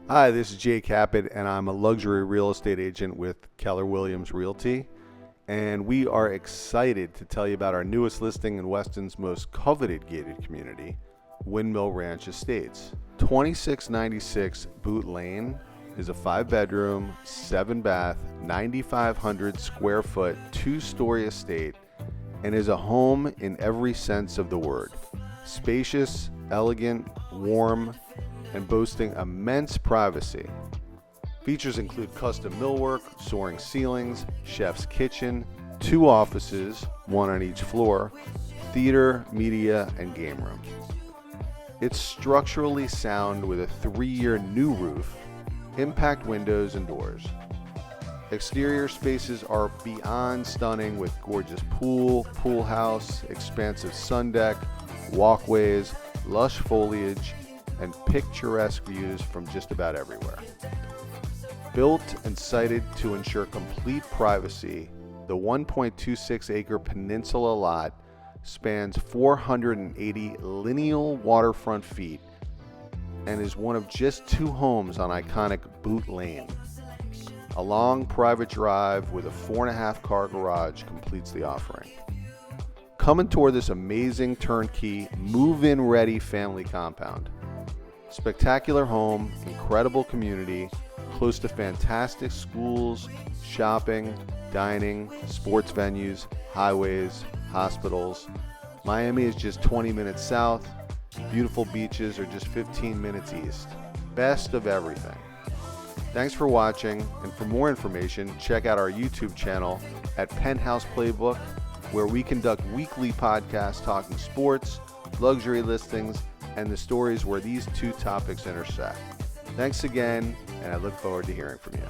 Hi, this is Jay Caput, and I'm a luxury real estate agent with Keller Williams Realty. And we are excited to tell you about our newest listing in Weston's most coveted gated community, Windmill Ranch Estates. 2696 Boot Lane is a 5-bedroom, 7-bath, 9,500 square foot, 2-story estate and is a home in every sense of the word. Spacious, elegant, warm, and boasting immense privacy. Features include custom millwork, soaring ceilings, chef's kitchen, 2 offices, 1 on each floor, theater, media, and game room. It's structurally sound with a 3-year new roof, impact windows and doors. Exterior spaces are beyond stunning with gorgeous pool house, expansive sun deck, walkways, lush foliage, and picturesque views from just about everywhere. Built and sited to ensure complete privacy, the 1.26-acre peninsula lot spans 480 lineal waterfront feet and is one of just 2 homes on iconic Boot Lane. A long private drive with a 4.5-car garage completes the offering. Come and tour this amazing turnkey, move-in ready family compound. Spectacular home, incredible community, close to fantastic schools, shopping, dining, sports venues, highways, hospitals. Miami is just 20 minutes south. Beautiful beaches are just 15 minutes east. Best of everything. Thanks for watching, and for more information, check out our YouTube channel at Penthouse Playbook, where we conduct weekly podcasts talking sports, luxury listings, and the stories where these 2 topics intersect. Thanks again, and I look forward to hearing from you.